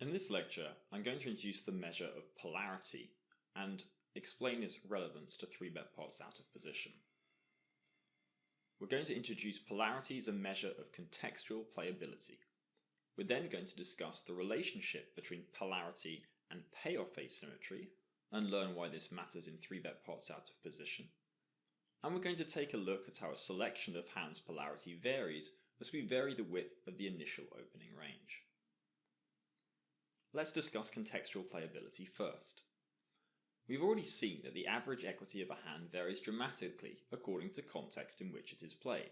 In this lecture, I'm going to introduce the measure of polarity and explain its relevance to 3-bet pots out of position. We're going to introduce polarity as a measure of contextual playability. We're then going to discuss the relationship between polarity and payoff asymmetry and learn why this matters in 3-bet pots out of position. And we're going to take a look at how a selection of hands' polarity varies as we vary the width of the initial opening range. Let's discuss contextual playability first. We've already seen that the average equity of a hand varies dramatically according to context in which it is played.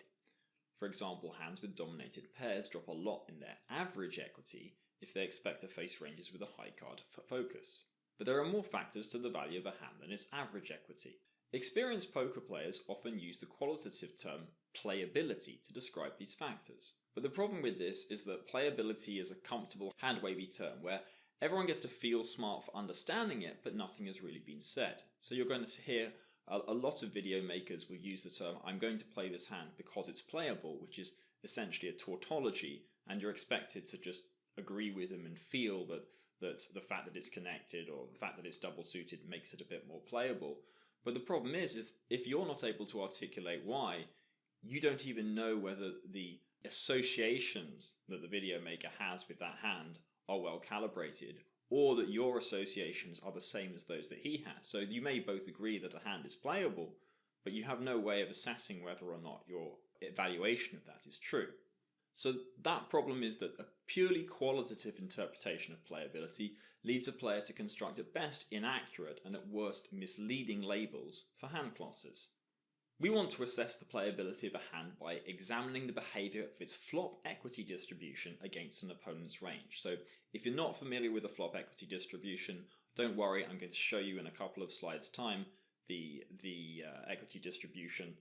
For example, hands with dominated pairs drop a lot in their average equity if they expect to face ranges with a high card focus. But there are more factors to the value of a hand than its average equity. Experienced poker players often use the qualitative term playability to describe these factors. But the problem with this is that playability is a comfortable hand-wavy term where everyone gets to feel smart for understanding it, but nothing has really been said. So you're going to hear a lot of video makers will use the term, I'm going to play this hand because it's playable, which is essentially a tautology, and you're expected to just agree with them and feel that the fact that it's connected or the fact that it's double suited makes it a bit more playable. But the problem is if you're not able to articulate why, you don't even know whether the associations that the video maker has with that hand are well calibrated, or that your associations are the same as those that he had. So you may both agree that a hand is playable, but you have no way of assessing whether or not your evaluation of that is true. So that problem is that a purely qualitative interpretation of playability leads a player to construct at best inaccurate and at worst misleading labels for hand classes. We want to assess the playability of a hand by examining the behaviour of its flop equity distribution against an opponent's range. So if you're not familiar with the flop equity distribution, don't worry, I'm going to show you in a couple of slides' time the equity distribution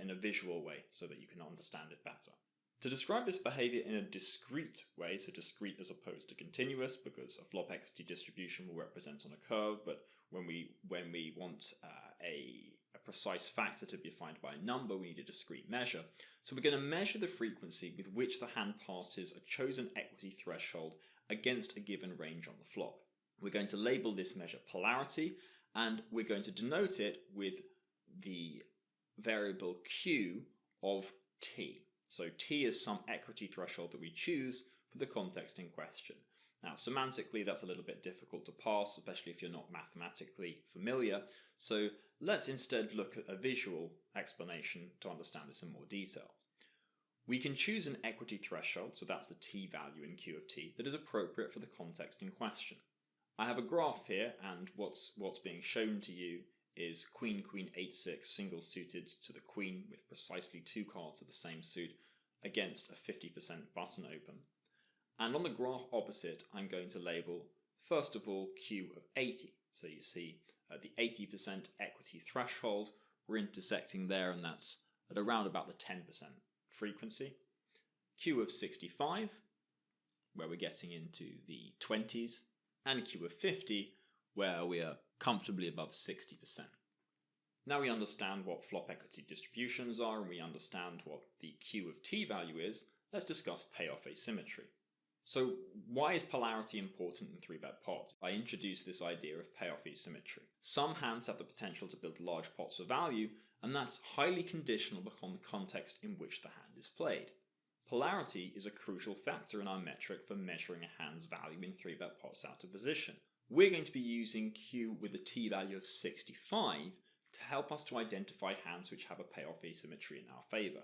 in a visual way so that you can understand it better. To describe this behaviour in a discrete way, so discrete as opposed to continuous, because a flop equity distribution will represent on a curve, but when we want a precise factor to be defined by a number, we need a discrete measure. So we're going to measure the frequency with which the hand passes a chosen equity threshold against a given range on the flop. We're going to label this measure polarity, and we're going to denote it with the variable Q of t. So t is some equity threshold that we choose for the context in question. Now, semantically, that's a little bit difficult to parse, especially if you're not mathematically familiar. So let's instead look at a visual explanation to understand this in more detail. We can choose an equity threshold, so that's the t value in Q of t, that is appropriate for the context in question. I have a graph here, and what's being shown to you is queen, queen, 8-6, single suited to the queen with precisely 2 cards of the same suit against a 50% button open. And on the graph opposite, I'm going to label, first of all, Q of 80. So you see the 80% equity threshold, we're intersecting there, and that's at around about the 10% frequency. Q of 65, where we're getting into the 20s, and Q of 50, where we are comfortably above 60%. Now we understand what flop equity distributions are and we understand what the Q of t value is, let's discuss payoff asymmetry. So why is polarity important in 3-bet pots? I introduced this idea of payoff asymmetry. Some hands have the potential to build large pots of value, and that's highly conditional upon the context in which the hand is played. Polarity is a crucial factor in our metric for measuring a hand's value in 3-bet pots out of position. We're going to be using Q with a t value of 65 to help us to identify hands which have a payoff asymmetry in our favour.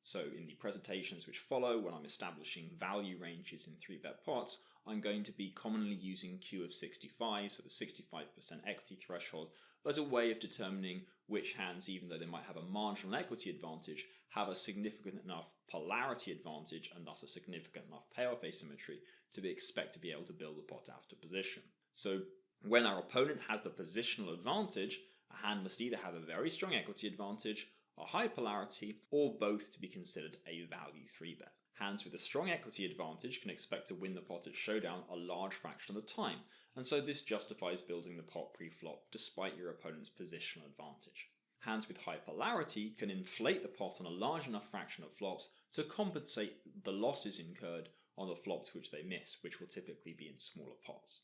So in the presentations which follow, when I'm establishing value ranges in 3-bet pots, I'm going to be commonly using Q of 65, so the 65% equity threshold, as a way of determining which hands, even though they might have a marginal equity advantage, have a significant enough polarity advantage and thus a significant enough payoff asymmetry to expect to be able to build the pot out of position. So when our opponent has the positional advantage, a hand must either have a very strong equity advantage, a high polarity, or both to be considered a value 3-bet. Hands with a strong equity advantage can expect to win the pot at showdown a large fraction of the time, and so this justifies building the pot pre-flop despite your opponent's positional advantage. Hands with high polarity can inflate the pot on a large enough fraction of flops to compensate the losses incurred on the flops which they miss, which will typically be in smaller pots.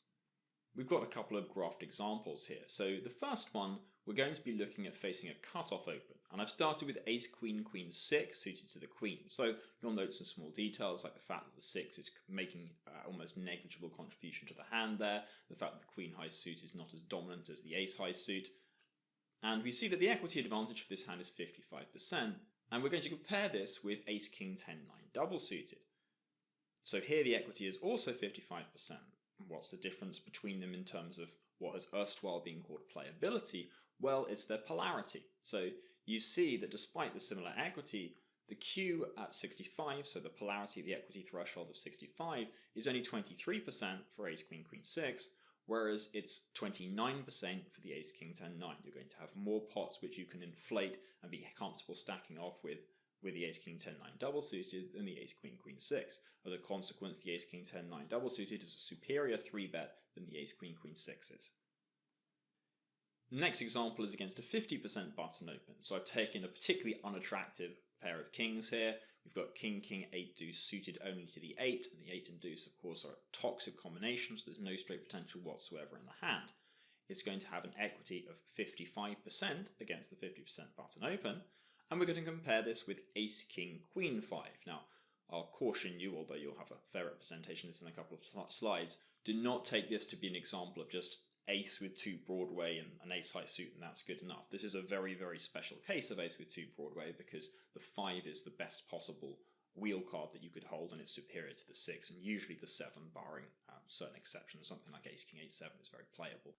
We've got a couple of graphed examples here. So the first one, we're going to be looking at facing a cutoff open. And I've started with ace, queen, queen, 6 suited to the queen. So you'll note some small details like the fact that the 6 is making almost negligible contribution to the hand there. The fact that the queen high suit is not as dominant as the ace high suit. And we see that the equity advantage for this hand is 55%. And we're going to compare this with ace, king, 10, 9 double suited. So here the equity is also 55%. What's the difference between them in terms of what has erstwhile been called playability? Well, it's their polarity. So you see that despite the similar equity, the Q at 65, so the polarity of the equity threshold of 65, is only 23% for ace, queen, queen, 6, whereas it's 29% for the ace, king, 10, 9. You're going to have more pots which you can inflate and be comfortable stacking off with the ace, king, 10, 9 double suited than the ace, queen, queen, 6. As a consequence, the ace, king, 10, 9 double suited is a superior 3-bet than the ace, queen, queen, 6 is. The next example is against a 50% button open. So I've taken a particularly unattractive pair of kings here. We've got king, king, 8 deuce suited only to the 8, and the 8 and deuce, of course, are a toxic combination, so there's no straight potential whatsoever in the hand. It's going to have an equity of 55% against the 50% button open, and we're going to compare this with ace, king, queen, 5. Now, I'll caution you, although you'll have a fair representation of this in a couple of slides, do not take this to be an example of just ace with 2 Broadway and an ace high suit and that's good enough. This is a very, very special case of ace with 2 Broadway because the 5 is the best possible wheel card that you could hold and it's superior to the 6 and usually the 7 barring certain exceptions. Something like ace, king, 8, 7 is very playable.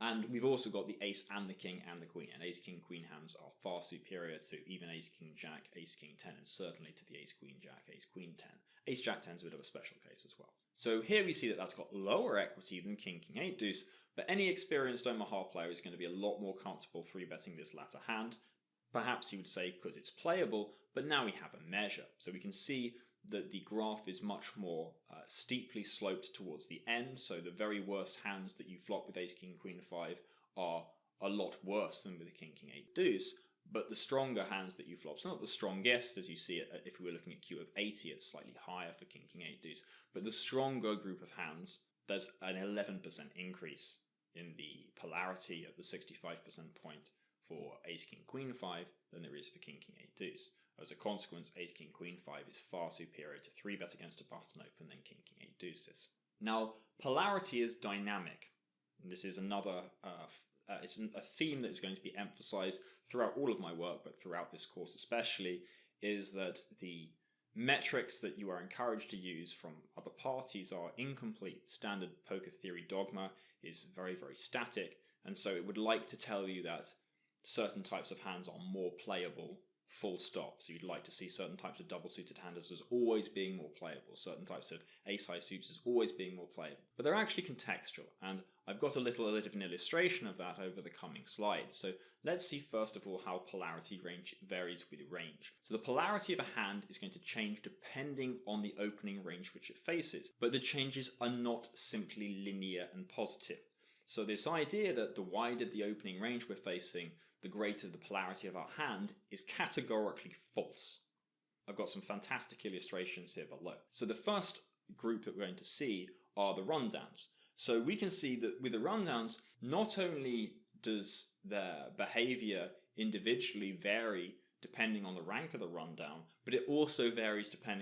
And we've also got the ace and the king and the queen, and ace, king, queen hands are far superior to even ace, king, jack, ace, king, 10, and certainly to the ace, queen, jack, ace, queen, 10. Ace, jack, 10 is a bit of a special case as well. So here we see that that's got lower equity than king, king, 8 deuce, but any experienced Omaha player is going to be a lot more comfortable 3-betting this latter hand. Perhaps you would say because it's playable, but now we have a measure. So we can see that the graph is much more steeply sloped towards the end, so the very worst hands that you flop with ace, king, queen, 5 are a lot worse than with the king, king, 8 deuce, but the stronger hands that you flop, so not the strongest as you see it, if we were looking at Q of 80 it's slightly higher for king, king, 8 deuce, but the stronger group of hands, there's an 11% increase in the polarity at the 65% point for ace, king, queen, 5 than there is for king, king, 8 deuce. As a consequence, ace, king, queen, 5 is far superior to 3-bet against a button open than king, king, 8 deuces. Now, polarity is dynamic. And this is another, it's a theme that is going to be emphasized throughout all of my work, but throughout this course especially, is that the metrics that you are encouraged to use from other parties are incomplete. Standard poker theory dogma is very, very static, and so it would like to tell you that certain types of hands are more playable, full stop. So you'd like to see certain types of double-suited handers as always being more playable, certain types of ace-high suits as always being more playable. But they're actually contextual, and I've got a bit of an illustration of that over the coming slides. So let's see first of all how polarity range varies with range. So the polarity of a hand is going to change depending on the opening range which it faces, but the changes are not simply linear and positive. So this idea that the wider the opening range we're facing, the greater the polarity of our hand is categorically false. I've got some fantastic illustrations here below. So the first group that we're going to see are the rundowns. So we can see that with the rundowns, not only does their behavior individually vary depending on the rank of the rundown, but it also varies depending